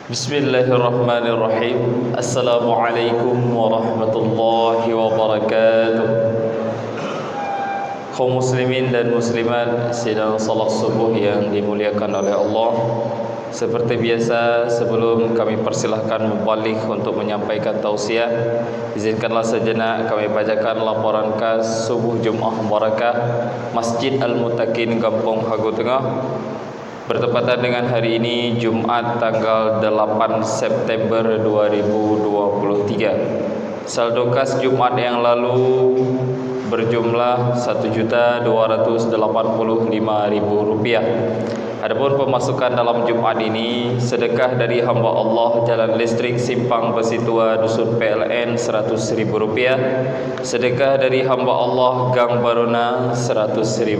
Bismillahirrahmanirrahim. Assalamualaikum warahmatullahi wabarakatuh. Kaum muslimin dan muslimat sidang salat subuh yang dimuliakan oleh Allah, seperti biasa sebelum kami persilahkan mubalik untuk menyampaikan tausiah, izinkanlah sejenak kami bacakan laporan khas subuh Jumaah Barakah Masjid Al-Muttaqin Kampung Hago Tengah, bertepatan dengan hari ini Jumat tanggal 8 September 2023. Saldo kas Jumat yang lalu berjumlah Rp1.285.000. Adapun pemasukan dalam Jumat ini, sedekah dari hamba Allah Jalan Listrik Simpang Besi Tua Dusun PLN Rp100.000, sedekah dari hamba Allah Gang Baruna Rp100.000,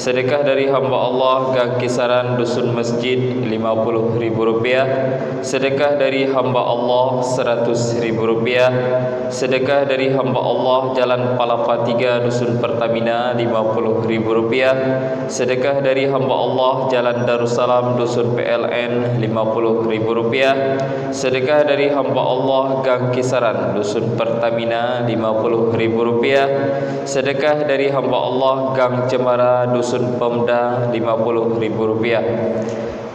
sedekah dari hamba Allah Gang Kisaran Dusun Masjid Rp50.000, sedekah dari hamba Allah Rp100.000, sedekah dari hamba Allah Jalan Palapa 3 Dusun Pertamina Rp50.000, sedekah dari hamba Allah Jalan Darussalam Dusun PLN Rp50.000, sedekah dari hamba Allah Gang Kisaran Dusun Pertamina Rp50.000, sedekah dari hamba Allah Gang Cemara Dusun Pemda Rp50.000.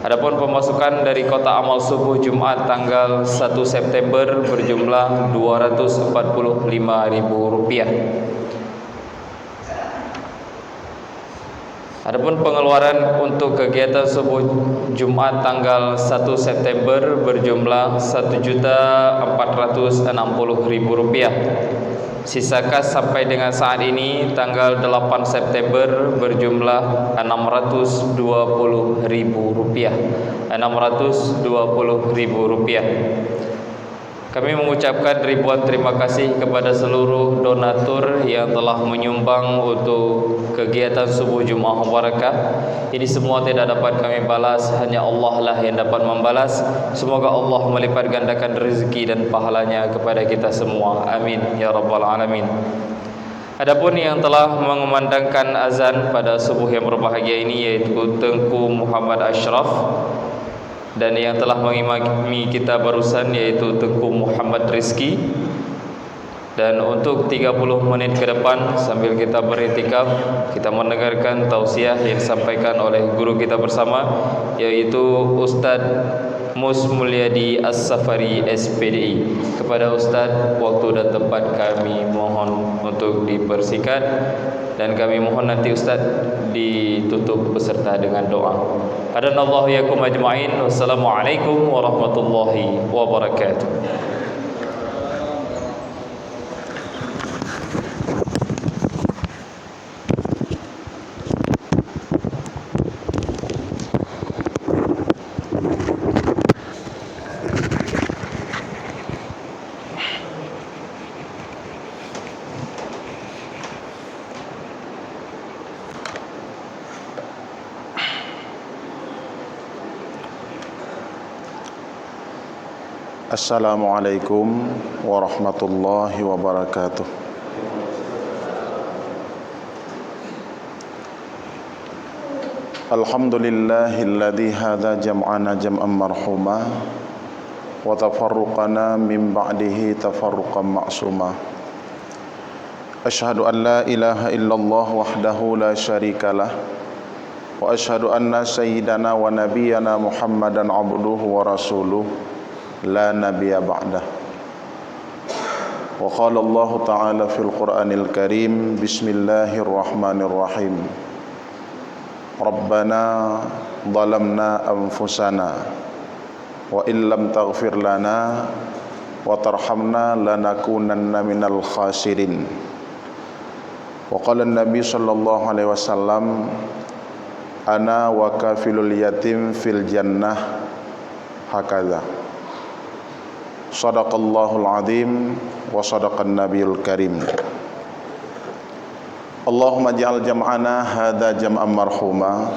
Adapun pemasukan dari Kota Amal Subuh Jumat tanggal 1 September berjumlah Rp245.000. Adapun pengeluaran untuk kegiatan subuh Jumat tanggal 1 September berjumlah Rp1.460.000. Sisa kas sampai dengan saat ini tanggal 8 September berjumlah Rp620.000. Rp620.000. Kami mengucapkan ribuan terima kasih kepada seluruh donatur yang telah menyumbang untuk kegiatan subuh Jumaah Barakah. Ini semua tidak dapat kami balas, hanya Allah lah yang dapat membalas. Semoga Allah melipat gandakan rezeki dan pahalanya kepada kita semua. Amin ya rabbal alamin. Adapun yang telah mengumandangkan azan pada subuh yang berbahagia ini yaitu Tengku Muhammad Ashraf, dan yang telah mengimami kita barusan yaitu Tengku Muhammad Rizki. Dan untuk 30 menit ke depan sambil kita beriktikaf, kita mendengarkan tausiah yang disampaikan oleh guru kita bersama yaitu Ustaz Mus Mulyadi As-Safari SPDI. Kepada Ustaz, waktu dan tempat kami mohon untuk dipersingkat, dan kami mohon nanti Ustaz ditutup beserta dengan doa. Hadanallahu yakum ajma'in. Wassalamualaikum warahmatullahi wabarakatuh. Assalamualaikum warahmatullahi wabarakatuh. Alhamdulillahilladzi hadza jam'ana jam'an marhuma wa tafarruqana min ba'dihi tafarruqan ma'suma. Asyhadu an la ilaha illallah wahdahu la syarikalah wa asyhadu anna sayyidana wa nabiyyana Muhammadan abduhu wa rasuluh la nabiyya ba'dah. Wa qala Allah ta'ala fil Qur'anil Karim, bismillahirrahmanirrahim. Rabbana zalamna anfusana wa illam taghfir lana wa tarhamna lanakunanna minal khasirin. Wa qala an-nabi sallallahu alaihi wasallam, ana wa kafilul yatim fil jannah hakadha. Sadaqallahul azim wa sadaqan nabiyul karim. Allahumma ja'al jam'ana hadza jam'an marhuma.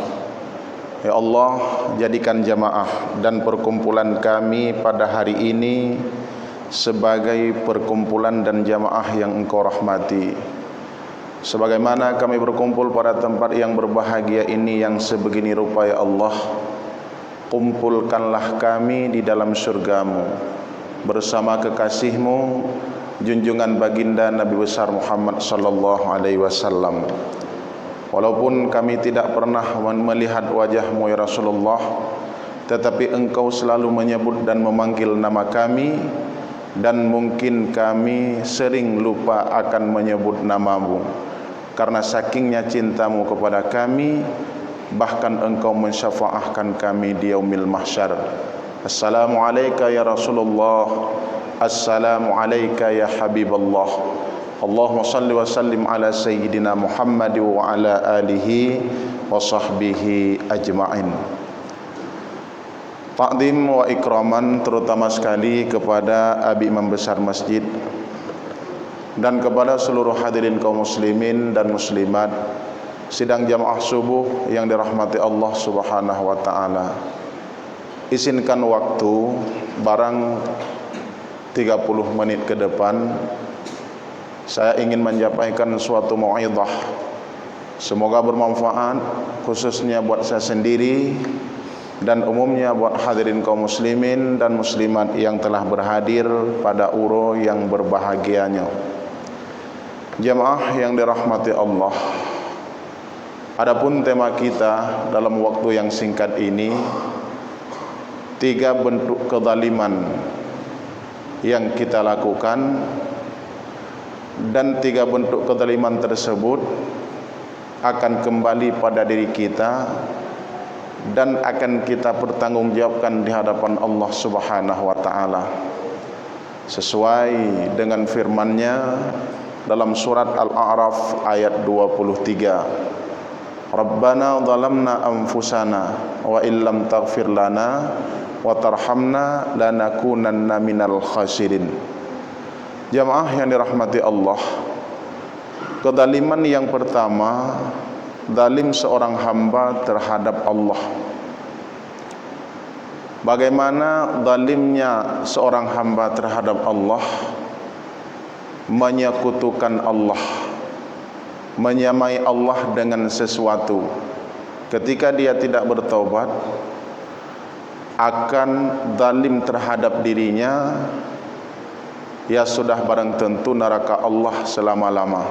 Ya Allah, jadikan jamaah dan perkumpulan kami pada hari ini sebagai perkumpulan dan jamaah yang Engkau rahmati. Sebagaimana kami berkumpul pada tempat yang berbahagia ini yang sebegini rupa, ya Allah, kumpulkanlah kami di dalam surgamu bersama kekasihmu, junjungan baginda Nabi besar Muhammad sallallahu alaihi wasallam. Walaupun kami tidak pernah melihat wajahmu ya Rasulullah, tetapi engkau selalu menyebut dan memanggil nama kami, dan mungkin kami sering lupa akan menyebut namamu. Karena sakingnya cintamu kepada kami, bahkan engkau mensyafaahkan kami di yaumil mahsyar. Assalamu alayka ya Rasulullah, assalamu alayka ya Habiballah. Allahumma salli wa sallim ala sayyidina Muhammad wa ala alihi wa sahbihi ajma'in. Takdim wa ikraman terutama sekali kepada Abi Imam Besar Masjid dan kepada seluruh hadirin kaum muslimin dan muslimat sidang jamaah subuh yang dirahmati Allah Subhanahu wa taala. Izinkan waktu barang 30 menit ke depan saya ingin menyampaikan suatu mau'izah. Semoga bermanfaat khususnya buat saya sendiri dan umumnya buat hadirin kaum muslimin dan muslimat yang telah berhadir pada uro yang berbahagianya. Jamaah yang dirahmati Allah, adapun tema kita dalam waktu yang singkat ini, 3 bentuk kezaliman yang kita lakukan, dan 3 bentuk kezaliman tersebut akan kembali pada diri kita dan akan kita pertanggungjawabkan di hadapan Allah Subhanahu wa taala sesuai dengan firman-Nya dalam surat Al-A'raf ayat 23. Rabbana zalamna anfusana wa illam taghfir lana wa tarhamna lanakunanna minal khasirin. Jamaah yang dirahmati Allah, kezaliman yang pertama, zalim seorang hamba terhadap Allah. Bagaimana zalimnya seorang hamba terhadap Allah? Menyekutukan Allah, menyamai Allah dengan sesuatu. Ketika dia tidak bertaubat, akan zalim terhadap dirinya, ya sudah barang tentu neraka Allah selama-lama.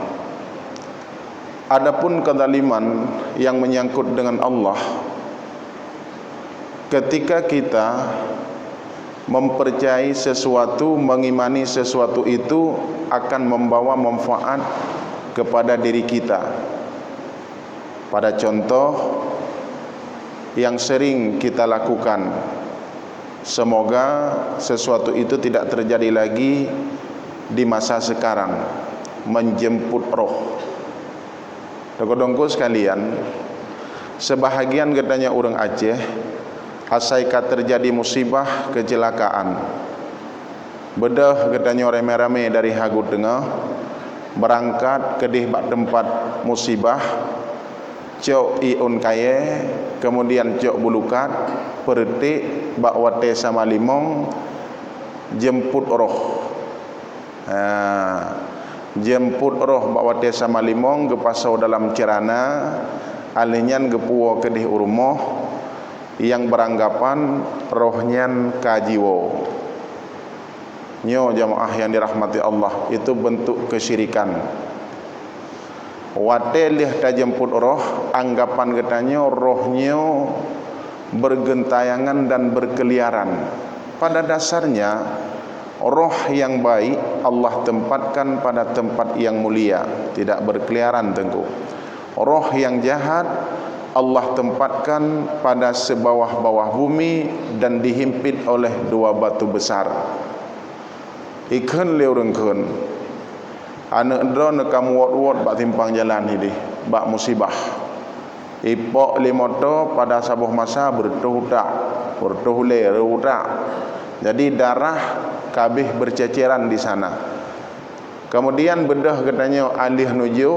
Adapun kezaliman yang menyangkut dengan Allah, ketika kita mempercayai sesuatu, mengimani sesuatu itu akan membawa manfaat kepada diri kita. Pada contoh yang sering kita lakukan, semoga sesuatu itu tidak terjadi lagi di masa sekarang, menjemput roh. Dongko-dongko sekalian, sebahagian katanya orang Aceh, asaika terjadi musibah kecelakaan, bedah katanya rame-rame dari Hagut Tengah berangkat ke tempat musibah, cok iun kaye, kemudian cok bulukat, pertik, bakwate sama limong, jemput roh. Jemput roh bakwate sama limong gepasau dalam cerana, alinyan gepuo kedih urumoh, yang beranggapan rohnyan kajiwo. Nyo jamaah yang dirahmati Allah, itu bentuk kesyirikan. Wate lih ta jemput roh, anggapan katanya rohnyo bergentayangan dan berkeliaran. Pada dasarnya roh yang baik Allah tempatkan pada tempat yang mulia, tidak berkeliaran tengku. Roh yang jahat Allah tempatkan pada sebawah-bawah bumi dan dihimpit oleh 2 batu besar. Ikan leurengkeun anak drone kamu wot-wot bak timpang jalan ini bak musibah. Ipok limoto pada sabuh masa bertuhutak, bertuhule reutak. Jadi darah kabeh berceceran di sana. Kemudian bedah katanya alih nuju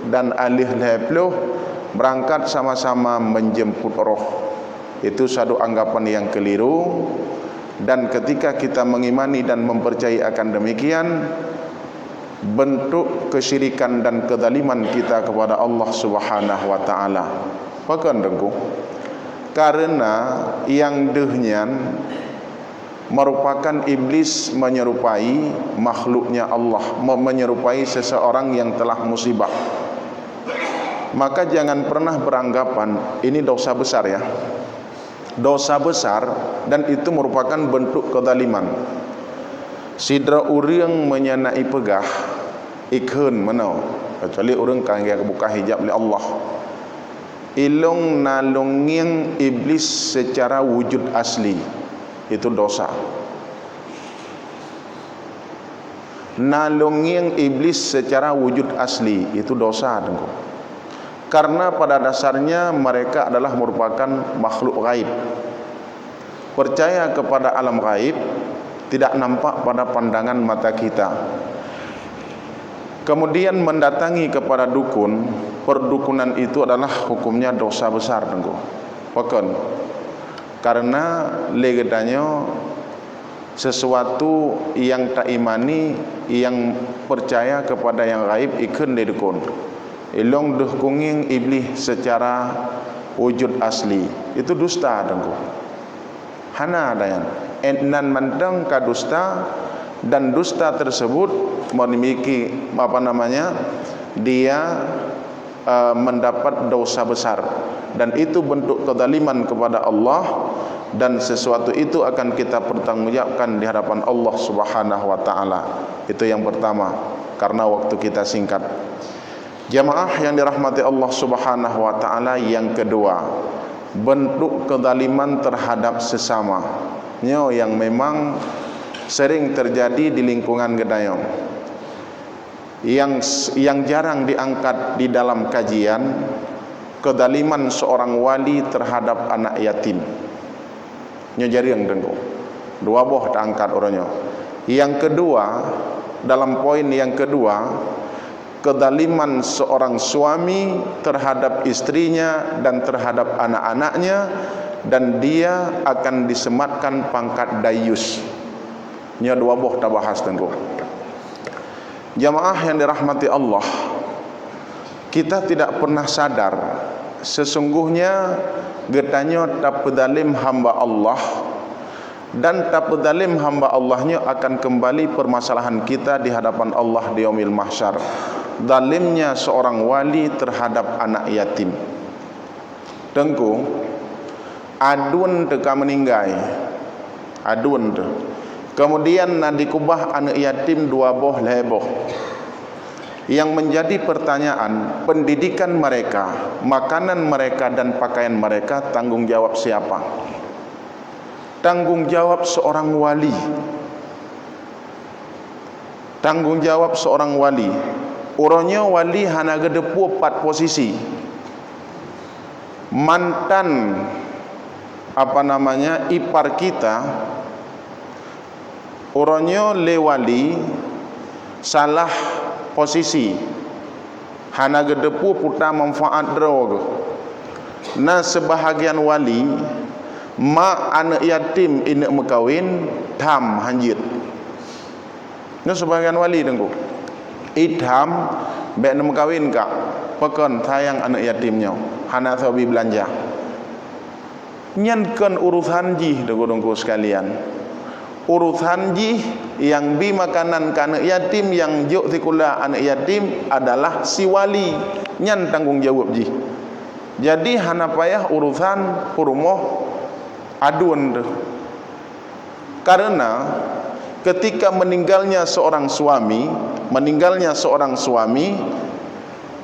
dan alih lepluh berangkat sama-sama menjemput roh. Itu satu anggapan yang keliru. Dan ketika kita mengimani dan mempercayai akan demikian, bentuk kesyirikan dan kezaliman kita kepada Allah Subhanahu wa taala. Pakan dengku. Karena yang dehnian merupakan iblis menyerupai makhluknya Allah, menyerupai seseorang yang telah musibah. Maka jangan pernah beranggapan ini dosa besar ya. Dosa besar, dan itu merupakan bentuk kezaliman. Sidra urang menyanai pegah ikheun menau, kecuali urang kangge buka hijab li Allah. Ilung nalunging iblis secara wujud asli, itu dosa. Nalunging iblis secara wujud asli, itu dosa tengku. Karena pada dasarnya mereka adalah merupakan makhluk gaib. Percaya kepada alam gaib tidak nampak pada pandangan mata kita. Kemudian mendatangi kepada dukun, perdukunan itu adalah hukumnya dosa besar tengku. Pokon. Karena legedanyo sesuatu yang tak imani, yang percaya kepada yang gaib ikun di dukun. Ilong dukunging iblis secara wujud asli, itu dusta tengku. Hana dayan enan mandang kadusta, dan dusta tersebut memiliki dia mendapat dosa besar, dan itu bentuk kezaliman kepada Allah, dan sesuatu itu akan kita pertanggungjawabkan di hadapan Allah Subhanahu wa taala. Itu yang pertama, karena waktu kita singkat. Jamaah yang dirahmati Allah Subhanahu wa taala, yang kedua, bentuk kezaliman terhadap sesama yang memang sering terjadi di lingkungan gedayong, yang jarang diangkat di dalam kajian, kezaliman seorang wali terhadap anak yatim. Nyajariang dengku. Dua boh diangkat orangnya. Yang kedua, dalam poin yang kedua, kezaliman seorang suami terhadap istrinya dan terhadap anak-anaknya, dan dia akan disematkan pangkat dayus. Nya dua boh tak bahas tengku. Jamaah yang dirahmati Allah, kita tidak pernah sadar sesungguhnya getanyo tak pedalim hamba Allah, dan tak pedalim hamba Allahnya akan kembali permasalahan kita di hadapan Allah di yaumil mahsyar. Dalimnya seorang wali terhadap anak yatim. Tengku, adun teka meninggai, adun tu. Kemudian nak dikubah anak yatim dua boh leboh. Yang menjadi pertanyaan, pendidikan mereka, makanan mereka dan pakaian mereka, tanggung jawab siapa? Tanggung jawab seorang wali. Tanggung jawab seorang wali. Urangnya wali hana gedepu 4 posisi. Mantan ipar kita, urangnya le wali salah posisi. Hana gedepu puta manfaat drog. Nah sebahagian wali mak anak yatim inek mekawin tham hanjit. Nah sebahagian wali tengku idham bek nak kawin kak pekon sayang anak yatimnya hana sabi belanja nyankan urusan jih dengku sekalian, urusan jih yang bi makanan ke anak yatim, yang juk sekolah anak yatim adalah si wali, nyan tanggung jawab jih. Jadi hana payah urusan rumah adun tu. Karena ketika meninggalnya seorang suami,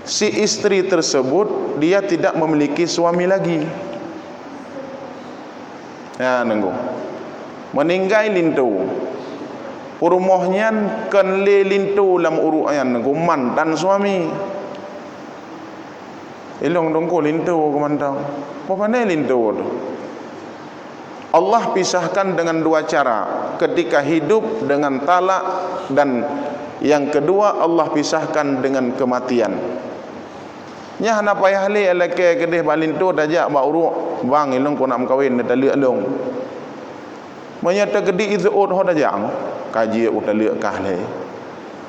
si istri tersebut dia tidak memiliki suami lagi. Ya nenggu. Meninggal lintu. Rumahnya kan le lintu lam uruan nenggu mantan suami. Ilong dongko lintu kemantau. Apa ne lintu tu? Allah pisahkan dengan 2 cara, ketika hidup dengan talak, dan yang kedua Allah pisahkan dengan kematian. Nya hana payah le eleke kedeh balintu dajak ba uruk bang ilung ko nak kawin dah leuk long. Menyata gedi itu od ho dajak kaji uta leuk kah le.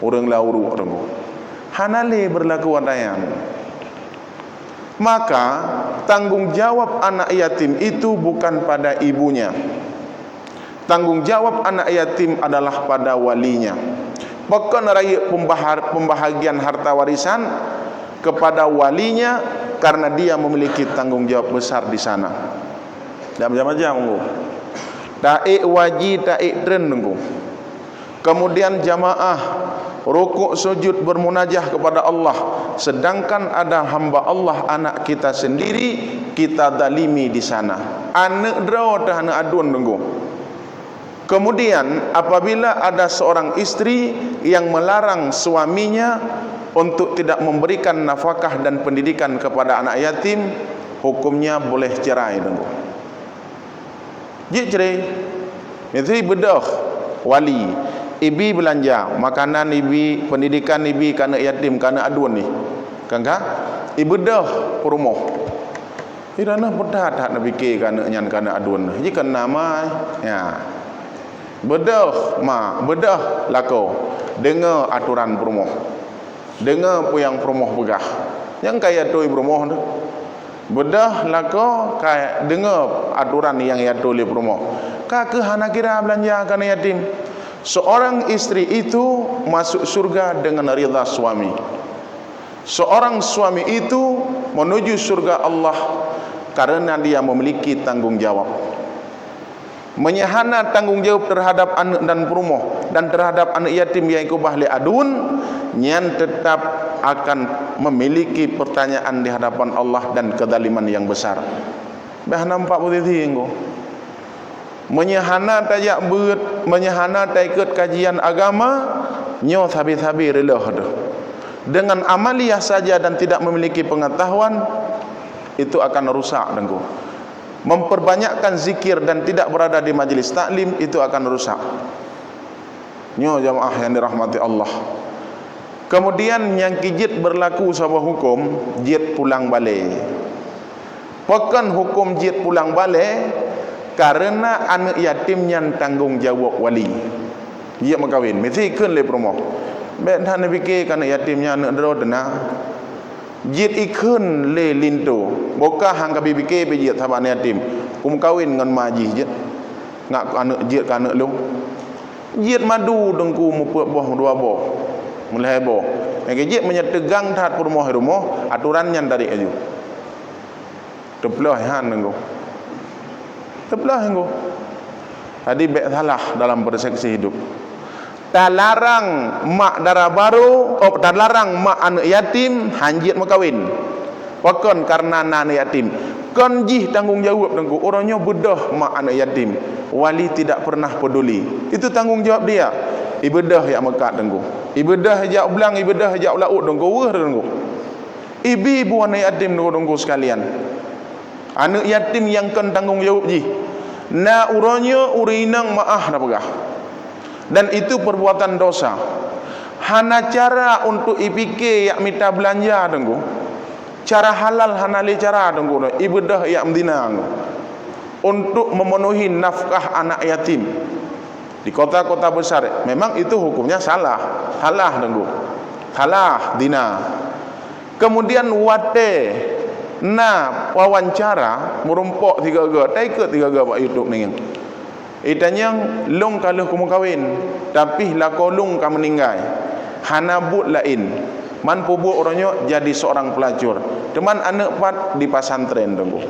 Urang la uruk tengku. Hana le berlaku wadayan. Maka tanggungjawab anak yatim itu bukan pada ibunya. Tanggungjawab anak yatim adalah pada walinya. Bukan raya pembahagian harta warisan kepada walinya, karena dia memiliki tanggungjawab besar di sana. Dan macam-macam tu. Taik wajib, taik tren tu. Kemudian jamaah rukuk sujud bermunajah kepada Allah, sedangkan ada hamba Allah anak kita sendiri kita zalimi di sana. Anak draw dah anak adun tunggu. Kemudian apabila ada seorang istri yang melarang suaminya untuk tidak memberikan nafkah dan pendidikan kepada anak yatim, hukumnya boleh cerai tunggu. Jik cerai. Itu bedah wali. Ibi belanja makanan ibi, pendidikan ibi kana yatim, kana adun ni. Kan ka? Ibu dah rumah. Irana bedah tak nak fikir kana nyan kana adun. Jika nama ya. Bedah ma, bedah lako. Dengar aturan rumah. Dengar puyang rumah begah. Yang kaya tu ibu rumah tu. Bedah lako kaya dengar aturan yang ya tu li rumah. Ka ke hana kira belanja kana yatim. Seorang istri itu masuk surga dengan ridha suami. Seorang suami itu menuju surga Allah karena dia memiliki tanggungjawab. Menyahana tanggungjawab terhadap anak dan perumah dan terhadap anak yatim yang ikut bahli adun, nyan tetap akan memiliki pertanyaan di hadapan Allah dan kezaliman yang besar. Bah nampak putih engko. Menyahana tajak beut, menyahana tak ikut kajian agama, nyo habis-habis relah dah. Dengan amaliyah saja dan tidak memiliki pengetahuan, itu akan rusak dengku. Memperbanyakkan zikir dan tidak berada di majlis taklim, itu akan rusak. Nyo jamaah yang dirahmati Allah. Kemudian yang kijit berlaku sebuah hukum jid pulang balik. Bukan hukum jid pulang balik karena anak yatim yang tanggungjawab wali. Dia makawin, mesti ikun le promo. Bet han fikir anak yatimnya anak dero dena. Jid ikun le linto. Boka hang kabi fikir be jid sahabat anak yatim. Kum kawin dengan maji jid. Ngak anak jid ka anak lu. Jid madu dengku mupuak boh dua boh. Mulai boh. Yang jid menyetegang tat rumah aturannya dari aju. Teplah han dengku. Sebelah engkau. Tadi baik salah dalam persepsi hidup. Tak larang mak darah baru, tak larang mak anak yatim hanjit makawin. Wakon karena anak yatim. Kon jih tanggungjawab dengku. Orangnya bedah mak anak yatim. Wali tidak pernah peduli. Itu tanggungjawab dia. Ibadah yang mekat dengku. Ibadah jak belang, ibadah jak laut dengku. Wah dengku. Ibu anak yatim dengku sekalian. Anak yatim yang kan tanggungjawab ji. Na uronyo urinang maah dah pegah. Dan itu perbuatan dosa. Hana cara untuk ipike yak minta belanja dengku. Cara halal hana le cara dengku. Ibadah yak mdina dengku. Untuk memenuhi nafkah anak yatim di kota-kota besar. Memang itu hukumnya salah. Salah dengku. Salah dina. Kemudian wate wawancara merumpok 3 tak ikut 3 buat YouTube ni. Itanya long kalau kamu kahwin, tapi lako long kamu meninggal. Hana but lain. Man pubuk orangnya jadi seorang pelacur. Teman anak pat di pasantren tunggu.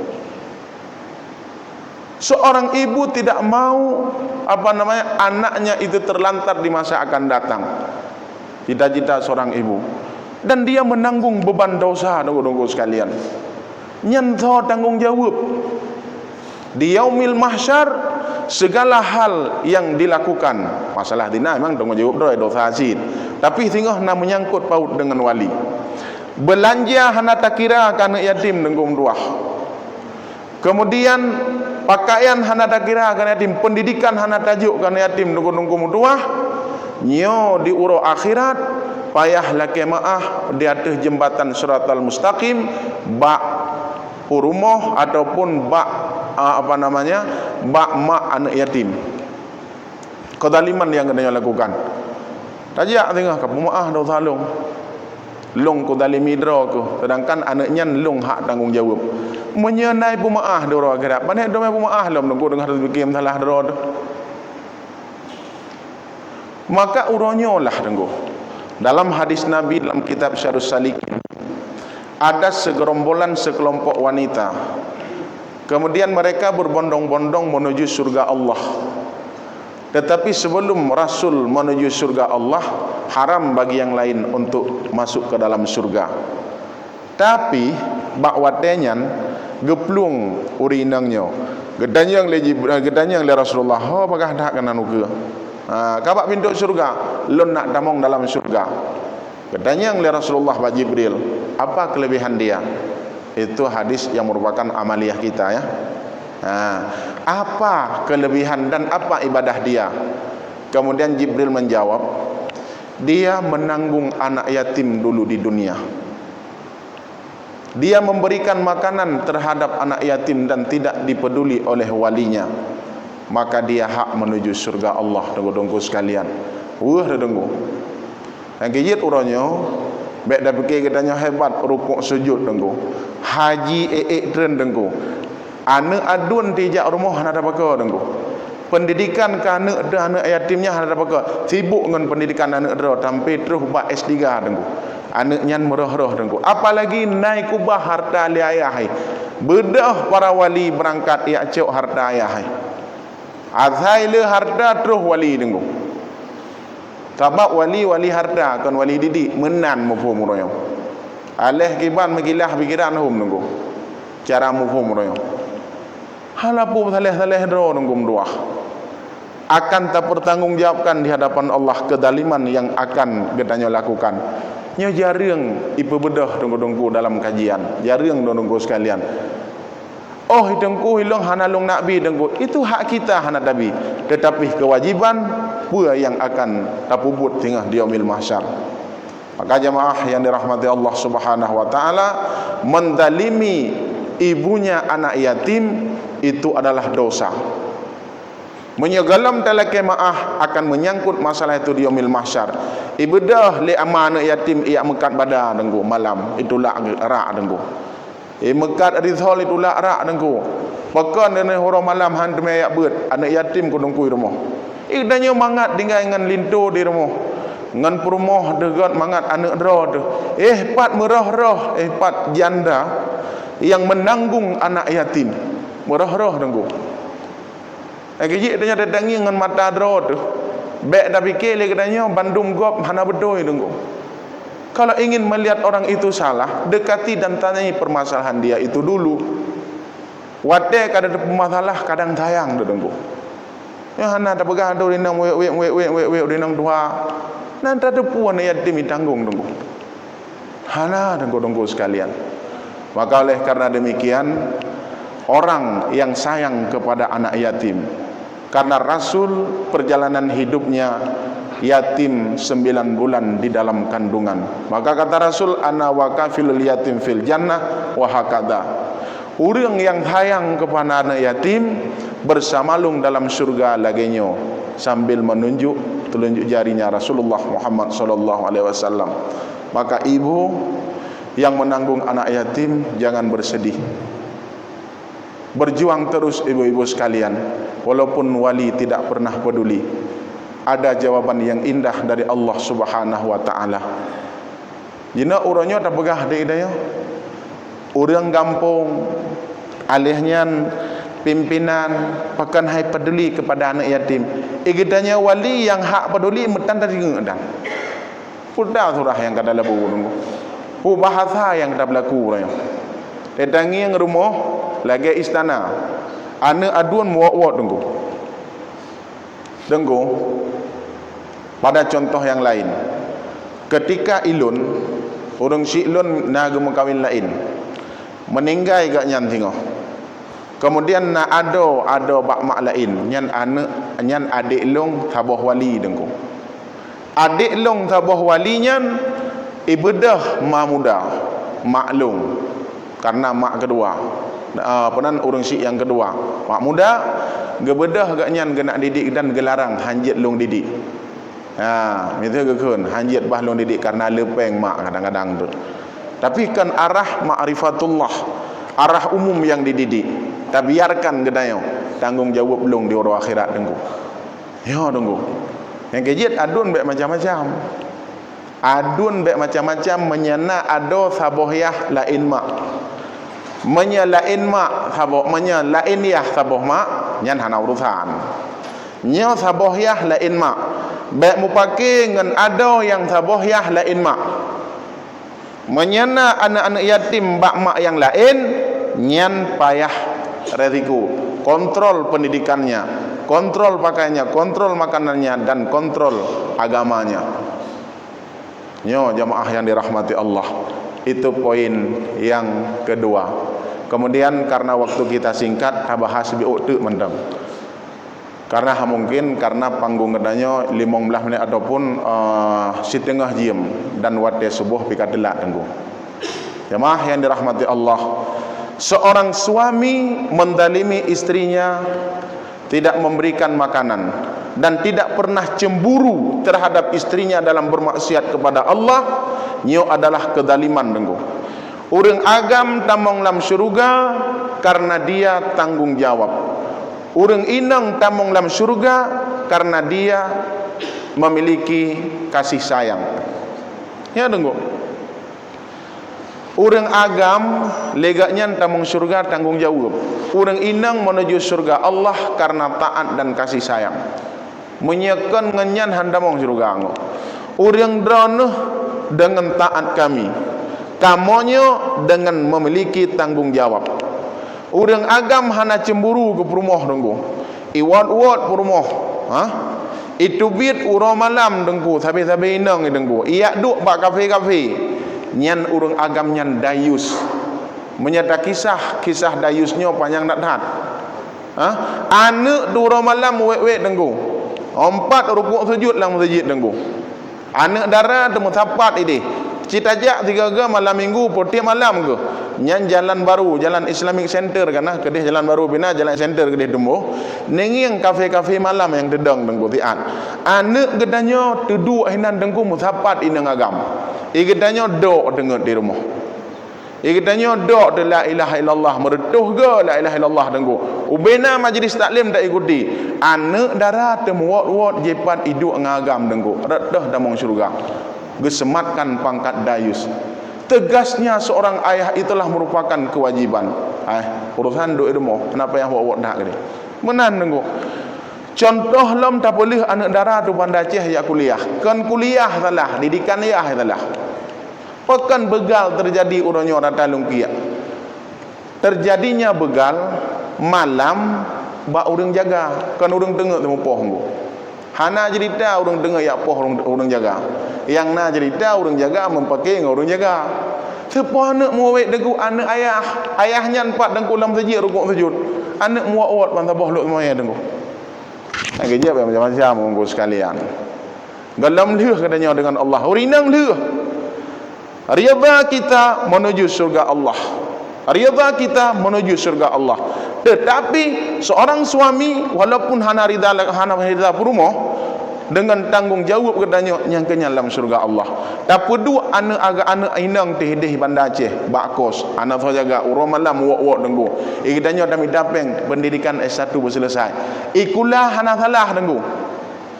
Seorang ibu tidak mau anaknya itu terlantar di masa akan datang. Cita-cita seorang ibu. Dan dia menanggung beban dosa tunggu sekalian. Nyentuh tanggungjawab di yaumil mahsyar. Segala hal yang dilakukan, masalah dina memang tanggungjawab dosa hasil, tapi tinggal nak menyangkut paut dengan wali. Belanja hana takira kana yatim dengkum duah. Kemudian pakaian hana takira kana yatim, pendidikan hana tajuk kana yatim dengkum duah. Nyo di uro akhirat payah laki maah di atas jembatan Siratal Mustaqim bak rumah ataupun bak bak mak anak yatim. Kezaliman yang kena lakukan. Tajak tengah ke pemaah dah salung. long ku zalimi dro ku, sedangkan anaknya long hak tanggungjawab. Menyenai pemaah dro akhirat. Panek do mai pemaah lom ku dengar fikir salah dro tu. Maka uronyo lah tenggo. Dalam hadis Nabi dalam kitab Syarhus Salikin, ada segerombolan sekelompok wanita. Kemudian mereka berbondong-bondong menuju surga Allah. Tetapi sebelum Rasul menuju surga Allah, haram bagi yang lain untuk masuk ke dalam surga. Tapi bakwatenyan geplung urinangnya. Gedanyang le Rasulullah, oh apakah dah kena nuke? Kabak pintu surga, lon nak damong dalam surga. Gedanyang le Rasulullah Pak Jibril, apa kelebihan dia? Itu hadis yang merupakan amaliyah kita ya. Apa kelebihan dan apa ibadah dia? Kemudian Jibril menjawab, dia menanggung anak yatim dulu di dunia. Dia memberikan makanan terhadap anak yatim dan tidak dipeduli oleh walinya. Maka dia hak menuju surga Allah. Tunggu-tunggu sekalian. Tunggu. Yang kijit uronyo, bek dah fikir katanya hebat rukuk sujud tunggu. Haji tren tunggu. Anak adun tijak rumah ada apa tunggu. Pendidikan ke anak yatimnya ada apa? Sibuk dengan pendidikan anak dia sampai terus buat S3 tunggu. Anaknya merah-rah tunggu. Apalagi naik kubah harta li ayahai. Bedah para wali berangkat ia cok harta ayahai. Azhai le harta terus wali tunggu. Sebab wali harta kan wali didik menan mufhum royo. Aleh kiban megilah pikiran hum tunggu. Cara mufhum royo. Halapu saleh-saleh dro nunggu doa. Akan tak bertanggungjawabkan di hadapan Allah kedaliman yang akan gedanya lakukan. Nya jarang ipu bedah tunggu-tunggu dalam kajian. Jarang tunggu sekalian. Oh hidungku hilang hanalung nabi tunggu. Itu hak kita hana nabi. Tetapi kewajiban pula yang akan tapubut tengah di yaumil mahsyar. Maka jemaah yang dirahmati Allah Subhanahu wa taala, mendalimi ibunya anak yatim itu adalah dosa. Menyegalam talake maah akan menyangkut masalah itu di yaumil mahsyar. Ibadah li anak yatim ia mekat pada dengku malam itulah rak dengku. Mekat rizal itulah rak dengku. Bahkan dene horo malam han demi ayak beut anak yatim ku dengku rumah. Idanya mangat tinggal dengan linto di rumah. Ngan perumah degat mangat anak dra tu. Pat merah-rah pat janda yang menanggung anak yatim. Merah-rah tengku. Gigi tanya datangi dengan mata dra tu. Bek dah fikir le katanya Bandung gop hana bedoi tengku. Kalau ingin melihat orang itu salah, dekati dan tanyai permasalahan dia itu dulu. Wate kadang ada masalah, kadang sayang tu tengku. Ya hana tak pegah do dinang we dinang dua. Nanti ada puan yatim ditanggung tengku. Hana tengku sekalian. Maka oleh karena demikian, orang yang sayang kepada anak yatim, karena Rasul perjalanan hidupnya yatim 9 bulan di dalam kandungan. Maka kata Rasul, ana wa kafilul yatim fil jannah wa hakadha. Orang yang sayang kepada anak yatim bersamalung dalam surga lagenyo, sambil menunjuk telunjuk jarinya Rasulullah Muhammad sallallahu alaihi wasallam. Maka ibu yang menanggung anak yatim jangan bersedih. Berjuang terus ibu-ibu sekalian, walaupun wali tidak pernah peduli. Ada jawaban yang indah dari Allah Subhanahu wa taala. Jina uranyo tak begah de daya. Urang kampung alihnya pimpinan pakan hai peduli kepada anak yatim. Igitanya wali yang hak peduli metan tadi ngedang. Pudah surah yang kada labu nunggu. Bahasa yang tak berlaku raya. Datangi yang rumah lagi istana. Anak aduan muak-muak tunggu. Tunggu. Pada contoh yang lain, ketika ilun orang si ilun naga mengkawin lain, meninggal gak nyan tengok. Kemudian na ado bak mak lain, nyan anak nyan adik long tabah wali tunggu. Adik long tabah wali nyan ibadah mak muda maklum karena mak kedua penan orang syik yang kedua mak muda gebedah agaknya genak didik dan gelarang hanjit long didik Itu kekun hanjit bah long didik karena lepeng mak kadang-kadang tu. Tapi kan arah ma'rifatullah, arah umum yang dididik. Tak biarkan gedayo tanggung jawab belum di orang akhirat dengku. Ya dengku. Yang kejit adun baik macam-macam. Adun baik macam-macam menyana ado sabohyah lain mak. Menya lain mak saboh menya lain yah saboh mak nyan hana urusan. Nya sabohyah lain mak. Baik mupake ngan ado yang sabohyah lain mak. Menyana anak-anak yatim bak mak yang lain nyan payah resiko. Kontrol pendidikannya, kontrol pakaiannya, kontrol makanannya, dan kontrol agamanya. Nyo jamaah yang dirahmati Allah. Itu poin yang kedua. Kemudian karena waktu kita singkat, kita bahas bi'uktu mendam. Karena mungkin karena panggung gedanya 15 menit ataupun setengah jam dan waktu subuh pika delak tenggu. Jemaah yang dirahmati Allah, seorang suami mendalimi istrinya, tidak memberikan makanan dan tidak pernah cemburu terhadap istrinya dalam bermaksiat kepada Allah, nyo adalah kedaliman tenggu. Urang agam tamong lam syurga karena dia tanggung jawab. Urang inang tamong lam syurga karena dia memiliki kasih sayang. Ya tunggu. Urang agam legaknya tamong syurga tanggung jawab. Urang inang menuju syurga Allah karena taat dan kasih sayang. Menyekan ngenyan handamong syurga ngo. Urang dronuh dengan taat kami. Kamonyo dengan memiliki tanggung jawab. Urang agam hana cemburu ke perumoh dengku. Iwat-wat perumoh. Itu bit uro malam dengku. Sabi-sabi inang dengku. Iyak duk bak kafe-kafe. Nyan urang agam nyan dayus. Menyata kisah dayusnya panjang nak tahat. Anak uro malam wek-wek dengku. 4 rukuk sujud lang masjid dengku. Anak darah temu sapat ini. Citajak 3 malam minggu potiap malam ke. Nyan jalan baru, jalan Islamic Center kan kedih jalan baru bina jalan center kedih dembo. Nengi yang kafe-kafe malam yang dedang dengku tian. Anak gedanya tedu hinan dengku musapat inang agam. Igedanya do dengar di rumah. Igedanya do de la ilaha illallah meretuh ke la ilaha illallah dengku. Ubena majlis taklim tak ikuti. Anak darah temu wat jepat iduk ngagam dengku. Redah damong syurga. Gesematkan pangkat dayus. Tegasnya seorang ayah itulah merupakan kewajiban. Urusan duk ilmu, kenapa yang awak dak gini? Menan dengku. Contoh lom tak boleh anak darah tu pandai ceh ya kuliah. Kan kuliah salah, didikan ya salah. Pekan begal terjadi uronyo rata lungkia. Terjadinya begal malam bak urang jaga, kan urang tengok temu poh nggo. Hana cerita urang tengok ya poh urang jaga. Yang na cerita urang jaga mempake urang jaga. Sepo anak muwek dengku anak ayahnya 4 dengku lam sejid rukuk sujud. Anak muwak pan tabah luk moya dengku. Kerja macam-macam monggo sekalian. Galam leuh katanya dengan Allah. Urinang leuh. Riyadha kita menuju surga Allah. Riyadha kita menuju surga Allah. Tetapi seorang suami walaupun hana rida perumoh dengan tanggung jawab katanya yang kenyalam surga Allah. Tapi dua anak inang teh bandar Aceh bakos anak saya jaga urang malam wak dengku. Ikatanya kami dapeng pendidikan S1 berselesai. Ikulah hana salah dengku.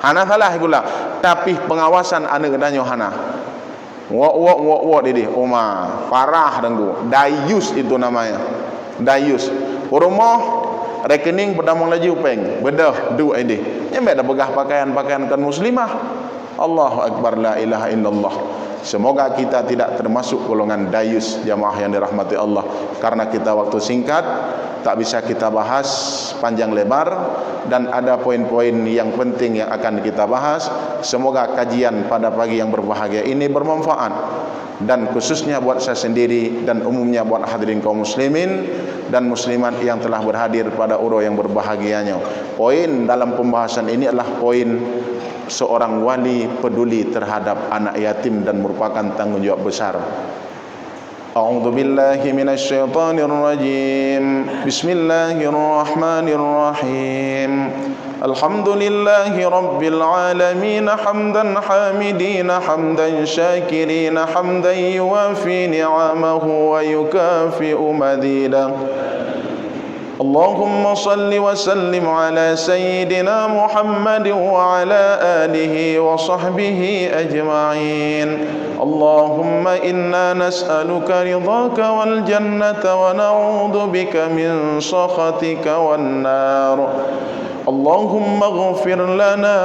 Hana salah ikulah. Tapi pengawasan anak katanya hana. Wak dede. Oma parah dengku. Dayus itu namanya. Dayus. Rumah rekening berdamang laju peng bedah du ide nyampe dah begah pakaian kan muslimah. Allahu akbar, la ilaha illallah. Semoga kita tidak termasuk golongan dayus jamaah yang dirahmati Allah. Karena kita waktu singkat tak bisa kita bahas panjang lebar dan ada poin-poin yang penting yang akan kita bahas. Semoga kajian pada pagi yang berbahagia ini bermanfaat dan khususnya buat saya sendiri dan umumnya buat hadirin kaum muslimin dan muslimat yang telah berhadir pada uro yang berbahagianya. Poin dalam pembahasan ini adalah poin seorang wali peduli terhadap anak yatim dan merupakan tanggungjawab besar. أعوذ بالله من الشيطان الرجيم بسم الله الرحمن الرحيم الحمد لله رب العالمين حمدا حامدين حمدا شاكرين حمدا يوافي نعمه ويكافئ مزيدا اللهم صل وسلم على سيدنا محمد وعلى آله وصحبه أجمعين اللهم إنا نسألك رضاك والجنة ونعوذ بك من سخطك والنار اللهم اغفر لنا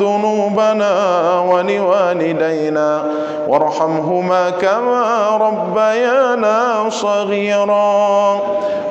ذنوبنا ولوالدينا وارحمهما كما ربيانا صغيرا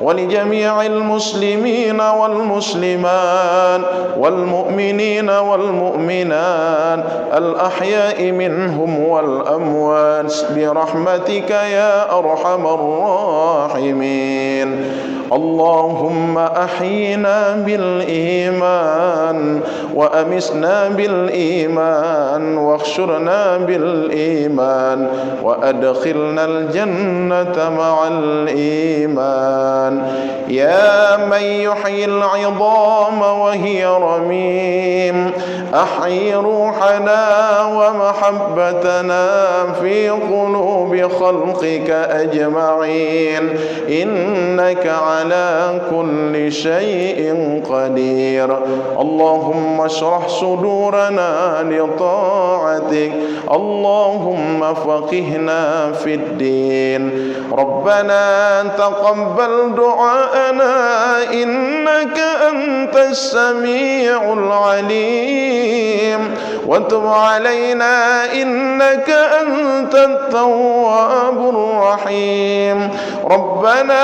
ولجميع المسلمين والمسلمات والمؤمنين والمؤمنات الأحياء منهم والأموات برحمتك يا أرحم الراحمين اللهم أحينا بالإيمان وأمسنا بالإيمان واحشرنا بالإيمان وأدخلنا الجنة مع الإيمان يا من يحيي العظام وهي رميم أحيي روحنا ومحبتنا في قلوب خلقك أجمعين إنك على كل شيء قدير اللهم اشرح صدورنا لطاعتك اللهم فقهنا في الدين ربنا تقبل دعاءنا إنك أنت السميع العليم وتب علينا إنك أنت التواب الرحيم ربنا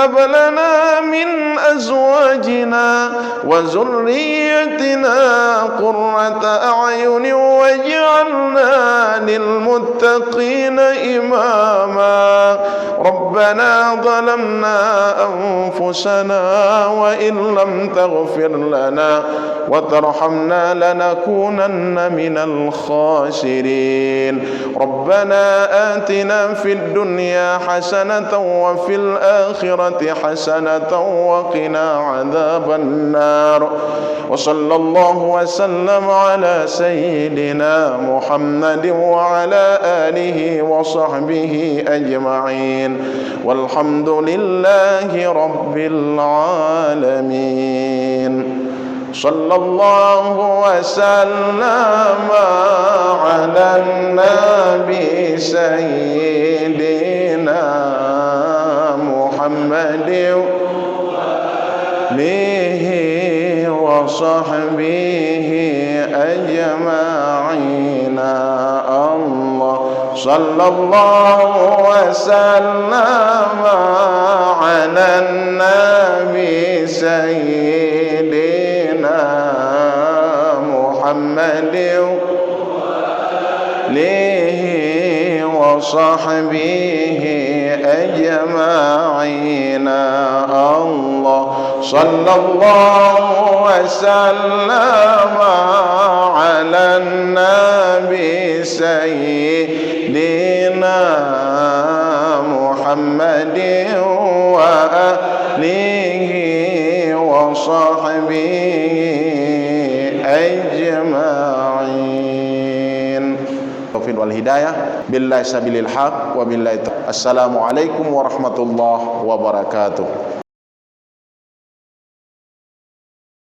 هب لنا من أزواجنا وذريتنا قرة أعين واجعلنا للمتقين إماما ربنا ظلمنا أنفسنا وإن لم تغفر لنا وترحمنا لنكونن من الخاسرين ربنا آتنا في الدنيا حسنة وفي الآخرة حسنة وقنا عذاب النار وصلى الله وسلم على سيدنا محمد وعلى آله وصحبه أجمعين والحمد لله رب العالمين صلى الله وسلم على النبي سيدنا محمد وآله وصحبه أجمعين الله صلى الله وسلم على النبي سيدنا محمد وآله وصحبه أجمعين الله صلى الله وسلم على النبي سيدنا محمد وآله وصحبه أجمعين التوفيق والهداية بالله سبيل الحق وبالله. Assalamualaikum warahmatullahi wabarakatuh.